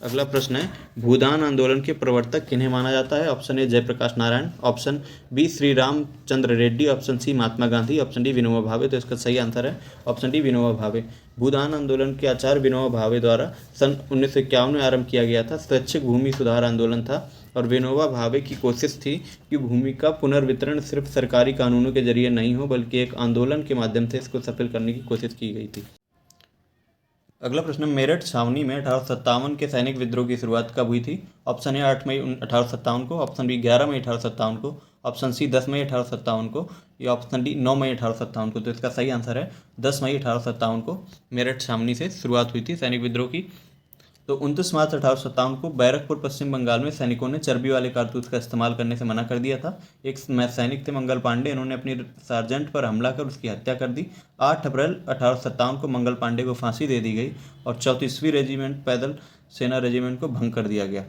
अगला प्रश्न है, भूदान आंदोलन के प्रवर्तक किन्हें माना जाता है? Option A Jayaprakash Narayan, option B Shri Ramachandra Reddy, option C Mahatma Gandhi, option D Vinoba Bhave. तो इसका सही आंसर है ऑप्शन डी विनोबा भावे। भूदान आंदोलन के आचार्य विनोबा भावे द्वारा सन 1951 में आरंभ किया गया था। स्वैच्छिक भूमि सुधार आंदोलन था और विनोबा भावे की कोशिश थी कि भूमि का पुनर्वितरण सिर्फ सरकारी कानूनों के जरिए नहीं हो बल्कि एक आंदोलन के माध्यम से इसको सफल करने की कोशिश की गई थी। अगला प्रश्न, मेरठ छावनी में 1857 के सैनिक विद्रोह की शुरुआत कब हुई थी? ऑप्शन ए 8 मई 1857 को, ऑप्शन बी 11 मई 1857 को, ऑप्शन सी 10 मई 1857 को या ऑप्शन डी 9 मई 1857 को। तो इसका सही आंसर है 10 मई 1857 को मेरठ छावनी से शुरुआत हुई थी सैनिक विद्रोह की। तो 29 मार्च 1857 को बैरकपुर पश्चिम बंगाल में सैनिकों ने चर्बी वाले कारतूस का इस्तेमाल करने से मना कर दिया था। एक सैनिक थे मंगल पांडे, इन्होंने अपनी सार्जेंट पर हमला कर उसकी हत्या कर दी। 8 अप्रैल 1857 को मंगल पांडे को फांसी दे दी गई और 34वीं रेजिमेंट पैदल सेना रेजिमेंट को भंग कर दिया गया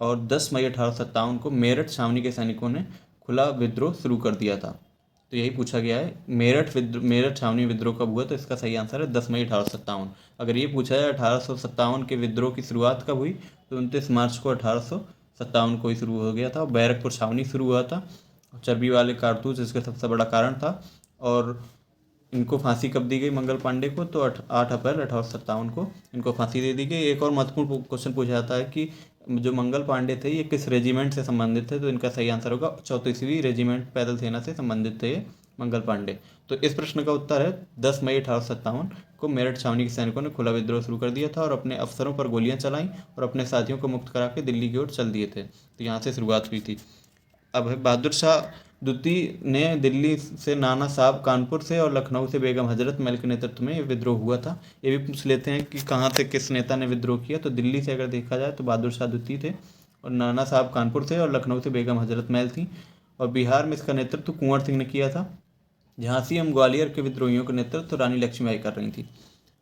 और 10 मई 1857 को मेरठ छावनी के सैनिकों ने खुला विद्रोह शुरू कर दिया था। तो यही पूछा गया है, मेरठ छावनी विद्रोह कब हुआ? तो इसका सही आंसर है 10 मई 1857। अगर ये पूछा है 1857 के विद्रोह की शुरुआत कब हुई, तो 29 मार्च को 1857 को ही शुरू हो गया था। बैरकपुर छावनी शुरू हुआ था। चर्बी वाले कारतूस इसका सबसे बड़ा कारण था। और इनको फांसी कब दी गई मंगल पांडे को? तो 8 अप्रैल 1857 को इनको फांसी दे दी गई। एक और महत्वपूर्ण क्वेश्चन पूछा जाता है कि जो मंगल पांडे थे ये किस रेजिमेंट से संबंधित थे? तो इनका सही आंसर होगा 34वीं रेजिमेंट पैदल सेना से संबंधित थे मंगल पांडे। तो इस प्रश्न का उत्तर है 10 मई 1857 को मेरठ छावनी के सैनिकों ने खुला विद्रोह शुरू कर दिया था और अपने अफसरों पर गोलियां चलाई और अपने साथियों को मुक्त करा के दिल्ली की ओर चल दिए थे। तो यहाँ से शुरुआत हुई थी। अब है, बहादुर शाह द्वितीय ने दिल्ली से नाना साहब कानपुर से और लखनऊ से बेगम हजरत महल के नेतृत्व में ये विद्रोह हुआ था। ये भी पूछ लेते हैं कि कहाँ से किस नेता ने विद्रोह किया। तो दिल्ली से अगर देखा जाए तो बहादुर शाह द्वितीय थे और नाना साहब कानपुर से और लखनऊ से बेगम हजरत महल थी। और बिहार में इसका नेतृत्व कुंवर सिंह ने किया था। झांसी एवं ग्वालियर के विद्रोहियों का नेतृत्व रानी लक्ष्मीबाई कर रही थी।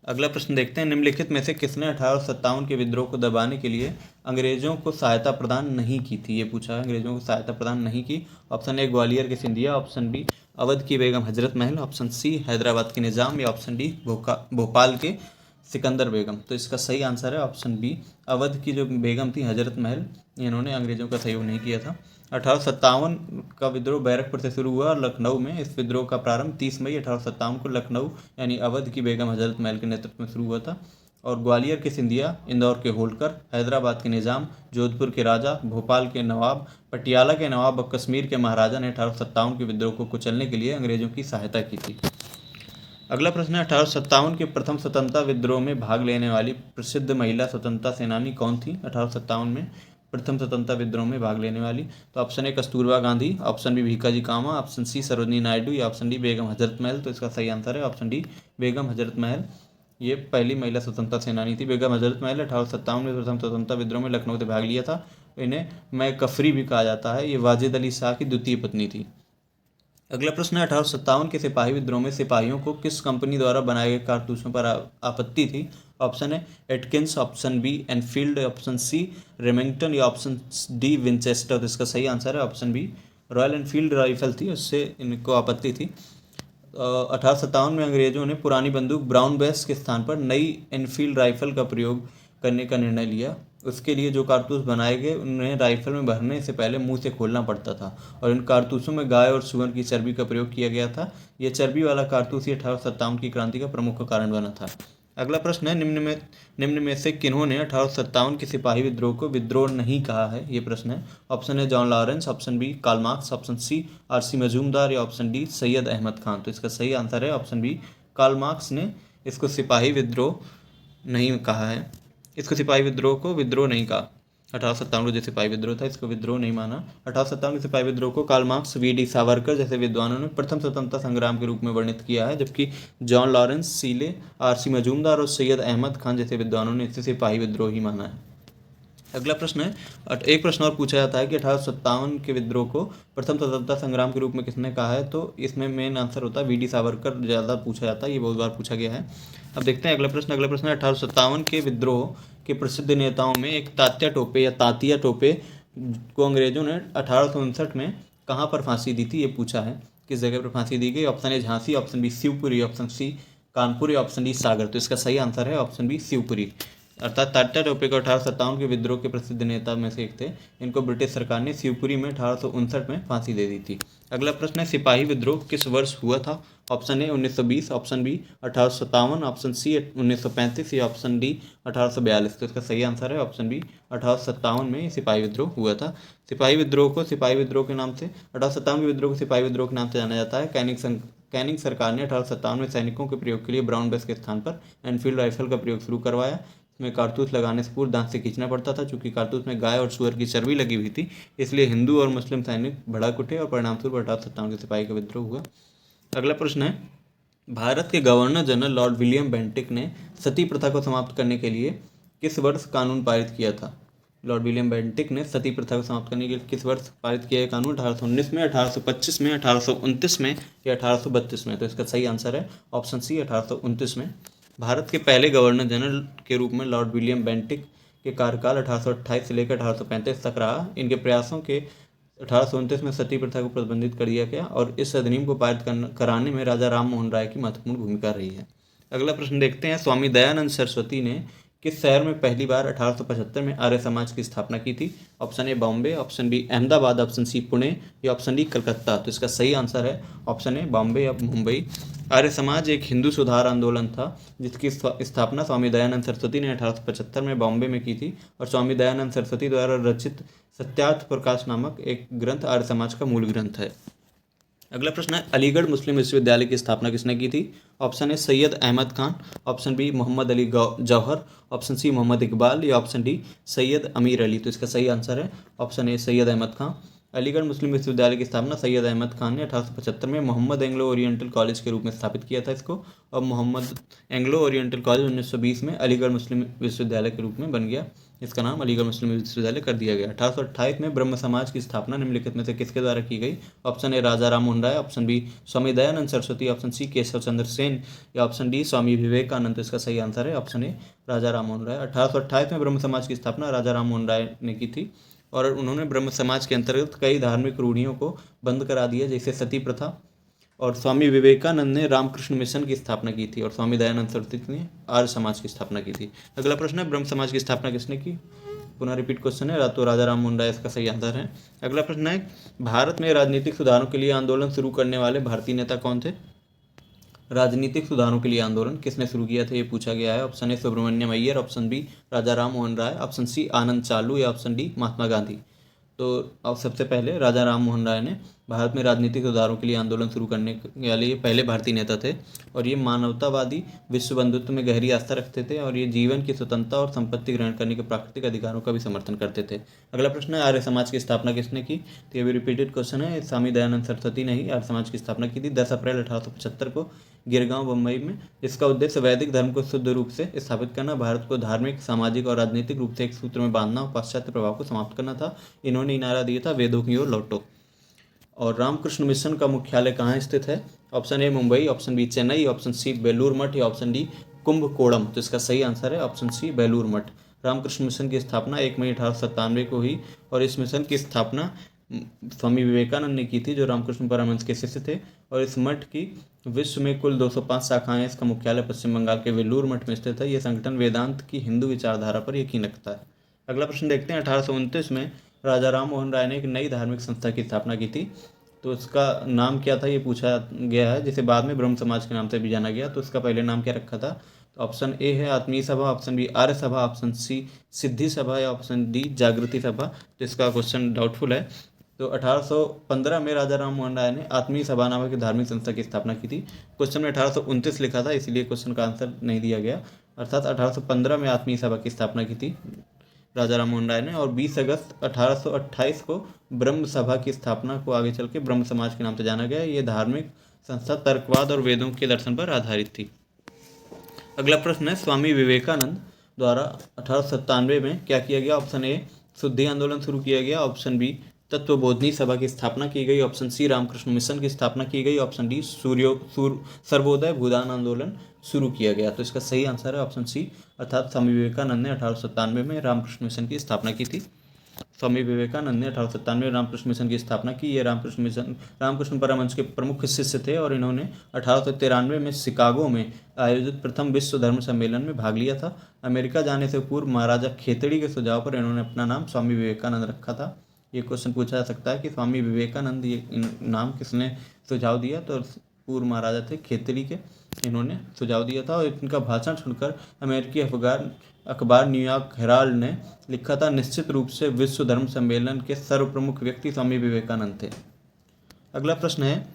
अगला प्रश्न देखते हैं, निम्नलिखित में से किसने 1857 के विद्रोह को दबाने के लिए अंग्रेजों को सहायता प्रदान नहीं की थी? ये पूछा है, अंग्रेजों को सहायता प्रदान नहीं की। ऑप्शन ए ग्वालियर के सिंधिया, ऑप्शन बी अवध की बेगम हजरत महल, ऑप्शन सी हैदराबाद के निज़ाम या ऑप्शन डी भोपाल के सिकंदर बेगम। तो इसका सही आंसर है ऑप्शन बी, अवध की जो बेगम थी हजरत महल, इन्होंने अंग्रेजों का सहयोग नहीं किया था। 1857 का विद्रोह बैरकपुर से शुरू हुआ और लखनऊ में इस विद्रोह का प्रारंभ 30 मई 1857 को लखनऊ यानी अवध की बेगम हजरत महल के नेतृत्व में शुरू हुआ था। और ग्वालियर के सिंधिया, इंदौर के होलकर, हैदराबाद के निज़ाम, जोधपुर के राजा, भोपाल के नवाब, पटियाला के नवाब और कश्मीर के महाराजा ने 1857 के विद्रोह को कुचलने के लिए अंग्रेजों की सहायता की थी। अगला प्रश्न है, 1857 के प्रथम स्वतंत्रता विद्रोह में भाग लेने वाली प्रसिद्ध महिला स्वतंत्रता सेनानी कौन थी? 1857 में प्रथम स्वतंत्रता विद्रोह में भाग लेने वाली। तो option A Kasturba Gandhi, option B Bhikaji Cama, option C Sarojini Naidu या ऑप्शन डी बेगम हजरत महल। तो इसका सही आंसर है ऑप्शन डी बेगम हजरत महल। ये पहली महिला स्वतंत्रता सेनानी थी। बेगम हजरत महल 1857 में प्रथम स्वतंत्रता विद्रोह में लखनऊ से भाग लिया था। इन्हें मैं कफरी भी कहा जाता है। ये वाजिद अली शाह की द्वितीय पत्नी थी। अगला प्रश्न है, 1857 के सिपाही विद्रोह में सिपाहियों को किस कंपनी द्वारा बनाए गए कारतूसों पर आपत्ति थी? ऑप्शन है Atkins, option B Enfield, option C Remington या ऑप्शन डी विंचेस्टर। तो इसका सही आंसर है option B Royal Enfield rifle थी, उससे इनको आपत्ति थी। 1857 में अंग्रेजों ने पुरानी बंदूक ब्राउन बेस के स्थान पर नई एनफील्ड राइफल का प्रयोग करने का निर्णय लिया। उसके लिए जो कारतूस बनाए गए उन्हें राइफल में भरने से पहले मुंह से खोलना पड़ता था और इन कारतूसों में गाय और सुअर की चर्बी का प्रयोग किया गया था। यह चर्बी वाला कारतूस ही 1857 की क्रांति का प्रमुख कारण बना था। अगला प्रश्न है, निम्न में से किन्होंने 1857 के सिपाही विद्रोह को विद्रोह नहीं कहा है? ये प्रश्न है। ऑप्शन है John Lawrence, option B Karl Marx, option C RC Majumdar या ऑप्शन डी सैयद अहमद खान। तो इसका सही आंसर है ऑप्शन बी कार्ल मार्क्स ने इसको सिपाही विद्रोह नहीं कहा है। इसको सिपाही विद्रोह को विद्रोह नहीं कहा। 1857 को जो सिपाही विद्रोह था इसको विद्रोह नहीं माना। 1857 के सिपाही विद्रोह को कार्ल मार्क्स, वी.डी. सावरकर जैसे विद्वानों ने प्रथम स्वतंत्रता संग्राम के रूप में वर्णित किया है, जबकि जॉन लॉरेंस, सीले, आरसी मजूमदार और सैयद अहमद खान जैसे विद्वानों ने इसे सिपाही विद्रोह ही माना है। अगला प्रश्न है, एक प्रश्न और पूछा जाता है कि 1857 के विद्रोह को प्रथम स्वतंत्रता संग्राम के रूप में किसने कहा है? तो इसमें मेन आंसर होता है वी.डी. सावरकर। ज़्यादा पूछा जाता है, ये बहुत बार पूछा गया है। अब देखते हैं अगला प्रश्न। अगला प्रश्न है, 1857 के विद्रोह के प्रसिद्ध नेताओं में एक तात्या टोपे या तातिया टोपे को अंग्रेजों ने 1859 में कहाँ पर फांसी दी थी? ये पूछा है, किस जगह पर फांसी दी गई? Option A Jhansi, option B Shivpuri, option C Kanpur या ऑप्शन डी सागर। तो इसका सही आंसर है ऑप्शन बी शिवपुरी। अर्थात तात्या टोपे को 1857 के विद्रोह के प्रसिद्ध नेता में से एक थे। इनको ब्रिटिश सरकार ने शिवपुरी में 1859 में फांसी दे दी थी। अगला प्रश्न है, सिपाही विद्रोह किस वर्ष हुआ था? Option A 1920, option B 1857, option C 1935 या ऑप्शन डी 1842। तो इसका सही आंसर है ऑप्शन बी 1857 में सिपाही विद्रोह हुआ था। सिपाही विद्रोह के नाम से 1857 के विद्रोह को सिपाही विद्रोह के नाम से जाना जाता है। कैनिंग सरकार ने 1857 में सैनिकों के प्रयोग के लिए ब्राउन बेस के स्थान पर एनफील्ड राइफल का प्रयोग शुरू करवाया। इसमें कारतूस लगाने से पूर्व दांत से खींचना पड़ता था। चूंकि कारतूस में गाय और सुअर की चर्बी लगी हुई थी, इसलिए हिंदू और मुस्लिम सैनिक भड़क उठे और परिणामस्वरूप 1857 के सिपाही का विद्रोह हुआ। अगला प्रश्न है, भारत के governor general Lord William Bentinck ने सती प्रथा को समाप्त करने के लिए किस वर्ष कानून पारित किया था? लॉर्ड विलियम बेंटिक ने सती प्रथा को समाप्त करने के लिए किस वर्ष पारित किया है कानून? 1819 में, 1825 में, 1829 में या 1832 में? तो इसका सही आंसर है ऑप्शन सी 1829 में। भारत के पहले गवर्नर जनरल के रूप में लॉर्ड विलियम बेंटिक के कार्यकाल 1828 से लेकर 1835 तक रहा। इनके प्रयासों के 1829 में सती प्रथा को प्रतिबंधित कर दिया गया और इस अधिनियम को पारित कराने में राजा राम मोहन राय की महत्वपूर्ण भूमिका रही है। अगला प्रश्न देखते हैं, स्वामी दयानंद सरस्वती ने किस शहर में पहली बार 1875 में आर्य समाज की स्थापना की थी? Option A Bombay, option B Ahmedabad, option C Pune या ऑप्शन डी कलकत्ता। तो इसका सही आंसर है ऑप्शन ए बॉम्बे या मुंबई। आर्य समाज एक हिंदू सुधार आंदोलन था जिसकी स्थापना स्वामी दयानंद सरस्वती ने 1875 में बॉम्बे में की थी और स्वामी दयानंद सरस्वती द्वारा रचित सत्यार्थ प्रकाश नामक एक ग्रंथ आर्य समाज का मूल ग्रंथ है। अगला प्रश्न है, अलीगढ़ मुस्लिम विश्वविद्यालय की स्थापना किसने की थी? Option A Syed Ahmad Khan, option B Mohammad Ali Jauhar, option C Mohammad Iqbal या ऑप्शन डी सैयद अमीर अली। तो इसका सही आंसर है ऑप्शन ए सैयद अहमद खान। अलीगढ़ मुस्लिम विश्वविद्यालय की स्थापना सैयद अहमद खान ने 1875 में मोहम्मद एंग्लो ओरिएंटल कॉलेज के रूप में स्थापित किया था इसको, और मोहम्मद एंग्लो ओरिएंटल कॉलेज 1920 में अलीगढ़ मुस्लिम विश्वविद्यालय के रूप में बन गया। इसका नाम अलीगढ़ मुस्लिम विश्वविद्यालय कर दिया गया। 1828 में ब्रह्म समाज की स्थापना निम्नलिखित में से किसके द्वारा की गई? Option A Raja Ram Mohan Roy, option B Swami Dayanand Saraswati, option C Keshab Chandra Sen या ऑप्शन डी स्वामी विवेकानंद। इसका सही आंसर है ऑप्शन ए राजा राम मोहन राय। 1828 में ब्रह्म समाज की स्थापना राजा राम मोहन राय ने की थी और उन्होंने ब्रह्म समाज के अंतर्गत कई धार्मिक रूढ़ियों को बंद करा दिया, जैसे सती प्रथा। और स्वामी विवेकानंद ने रामकृष्ण मिशन की स्थापना की थी और स्वामी दयानंद सरस्वती ने आर्य समाज की स्थापना की थी। अगला प्रश्न है, ब्रह्म समाज की स्थापना किसने की? पुनः रिपीट क्वेश्चन है, तो राजा राम मोहन राय इसका सही आंसर है। अगला प्रश्न है, भारत में राजनीतिक सुधारों के लिए आंदोलन शुरू करने वाले भारतीय नेता कौन थे? राजनीतिक सुधारों के लिए आंदोलन किसने शुरू किया था, ये पूछा गया है। Option A Subramania Iyer, option B Raja Ram Mohan Roy, option C Ananda Charlu या ऑप्शन डी महात्मा गांधी। तो अब सबसे पहले राजा राम मोहन राय ने भारत में राजनीतिक सुधारों के लिए आंदोलन शुरू करने वाले ये पहले भारतीय नेता थे और ये मानवतावादी विश्व बंधुत्व में गहरी आस्था रखते थे और ये जीवन की स्वतंत्रता और संपत्ति ग्रहण करने के प्राकृतिक अधिकारों का भी समर्थन करते थे। अगला प्रश्न है, आर्य समाज की स्थापना किसने की? तो ये भी रिपीटेड क्वेश्चन है। स्वामी दयानंद सरस्वती ने ही आर्य समाज की स्थापना की थी 10 अप्रैल 1875 को गिरगांव बम्बई में। इसका उद्देश्य वैदिक धर्म को शुद्ध रूप से स्थापित करना, भारत को धार्मिक, सामाजिक और राजनीतिक रूप से एक सूत्र में बांधना और पाश्चात्य प्रभाव को समाप्त करना था। इन्होंने नारा दिया था, वेदों की ओर लौटो। और रामकृष्ण मिशन का मुख्यालय कहाँ स्थित है? Option A Mumbai, option B Chennai, option C Belur Math या ऑप्शन डी कुंभकोणम। तो इसका सही आंसर है ऑप्शन सी बेलूर मठ। रामकृष्ण मिशन की स्थापना 1 मई 1897 को हुई और इस मिशन की स्थापना स्वामी विवेकानंद ने की थी, जो रामकृष्ण परमहंस के शिष्य थे। और इस मठ की विश्व में कुल 205 शाखाएं। इसका मुख्यालय पश्चिम बंगाल के वेलूर मठ में स्थित है। यह संगठन वेदांत की हिंदू विचारधारा पर यकीन रखता है। अगला प्रश्न देखते हैं, 1829 में राजा राम मोहन राय ने एक नई धार्मिक संस्था की स्थापना की थी, तो इसका नाम क्या था ये पूछा गया है, जिसे बाद में ब्रह्म समाज के नाम से भी जाना गया। तो इसका पहले नाम क्या रखा था? तो ऑप्शन ए है आत्मीय सभा, ऑप्शन बी आर्य सभा, ऑप्शन सी सिद्धि सभा या ऑप्शन डी जागृति सभा। तो इसका क्वेश्चन डाउटफुल है। तो 1815 में राजा राम मोहन राय ने आत्मीय सभा नामक धार्मिक संस्था की स्थापना की थी। क्वेश्चन में 1829 लिखा था, इसलिए क्वेश्चन का आंसर नहीं दिया गया। अर्थात 1815 में आत्मीय सभा की स्थापना की थी राजा राम मोहन राय ने और 20 अगस्त 1828 को ब्रह्म सभा की स्थापना को आगे चल के ब्रह्म समाज के नाम से जाना गया। ये धार्मिक संस्था तर्कवाद और वेदों के दर्शन पर आधारित थी। अगला प्रश्न है, स्वामी विवेकानंद द्वारा 1897 में क्या किया गया? ऑप्शन ए शुद्धि आंदोलन शुरू किया गया, ऑप्शन बी तत्वबोधनी सभा की स्थापना की गई, ऑप्शन सी रामकृष्ण मिशन की स्थापना की गई, ऑप्शन डी सर्वोदय भूदान आंदोलन शुरू किया गया। तो इसका सही आंसर है ऑप्शन सी, अर्थात स्वामी विवेकानंद ने 1897 में रामकृष्ण मिशन की स्थापना की थी। स्वामी विवेकानंद ने 1897 में रामकृष्ण मिशन की स्थापना की। ये रामकृष्ण मिशन रामकृष्ण परमहंस के प्रमुख शिष्य थे और इन्होंने 1893 में शिकागो में आयोजित प्रथम विश्व धर्म सम्मेलन में भाग लिया था। अमेरिका जाने से पूर्व महाराजा खेतड़ी के सुझाव पर इन्होंने अपना नाम स्वामी विवेकानंद रखा था। ये क्वेश्चन पूछा जा सकता है कि स्वामी विवेकानंद ये नाम किसने सुझाव दिया, तो पूर्व महाराजा थे खेतड़ी के, इन्होंने सुझाव दिया था। और इनका भाषण सुनकर अमेरिकी अखबार न्यूयॉर्क हेराल्ड ने लिखा था, निश्चित रूप से विश्व धर्म सम्मेलन के सर्वप्रमुख व्यक्ति स्वामी विवेकानंद थे। अगला प्रश्न है,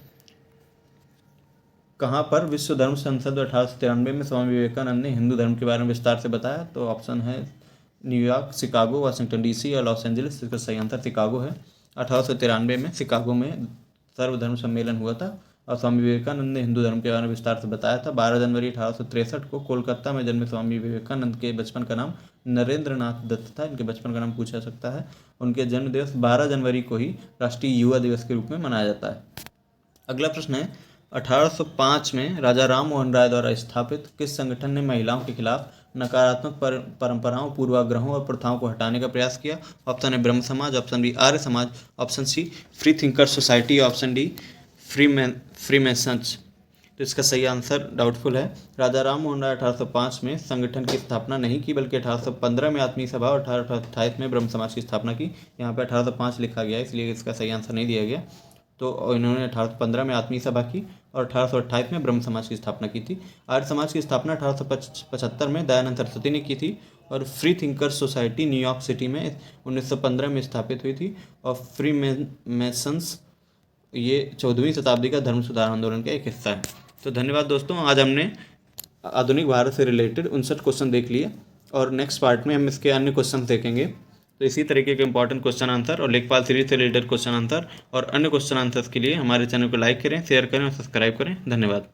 कहाँ पर विश्व धर्म संसद 1893 में स्वामी विवेकानंद ने हिंदू धर्म के बारे में विस्तार से बताया? तो ऑप्शन है न्यूयॉर्क, शिकागो, वाशिंगटन डीसी या लॉस एंजलिस। इसका सही आंसर शिकागो है। 1893 में शिकागो में सर्वधर्म सम्मेलन हुआ था और स्वामी विवेकानंद ने हिंदू धर्म के बारे में विस्तार से बताया था। 12 जनवरी 1863 को कोलकाता में जन्मे स्वामी विवेकानंद के बचपन का नाम नरेंद्र नाथ दत्त था। इनके बचपन का नाम पूछा सकता है। उनके जन्म दिवस 12 जनवरी को ही राष्ट्रीय युवा दिवस के रूप में मनाया जाता है। अगला प्रश्न है, 1805 में राजा राम मोहन राय द्वारा स्थापित किस संगठन ने महिलाओं के खिलाफ नकारात्मक परंपराओं, पूर्वाग्रहों और प्रथाओं को हटाने का प्रयास किया? ऑप्शन है ब्रह्म समाज, option B Arya Samaj, option C free thinkers society, option D freemasons. तो इसका सही आंसर डाउटफुल है। राजा राम मोहन राय 1805 में संगठन की स्थापना नहीं की, बल्कि 1815 में आत्मीय सभा और 1828 में ब्रह्म समाज की स्थापना की। यहाँ पे 1805 लिखा गया है, इसलिए इसका सही आंसर नहीं दिया गया। तो इन्होंने 1815 में आत्मीय सभा की और 1828 में ब्रह्म समाज की स्थापना की थी। आर्य समाज की स्थापना 1875 में दयानंद सरस्वती ने की थी और free thinkers society New York city में 1915 में स्थापित हुई थी। और फ्री मेसन्स ये 14वीं शताब्दी का धर्म सुधार आंदोलन का एक हिस्सा है। तो धन्यवाद दोस्तों, आज हमने आधुनिक भारत से रिलेटेड 59 क्वेश्चन देख लिए और नेक्स्ट पार्ट में हम इसके अन्य क्वेश्चन देखेंगे। तो इसी तरीके के इंपॉर्टेंट क्वेश्चन आंसर और लेखपाल सीरीज से रिलेटेड क्वेश्चन आंसर और अन्य क्वेश्चन आंसर्स के लिए हमारे चैनल को लाइक करें, शेयर करें और सब्सक्राइब करें। धन्यवाद।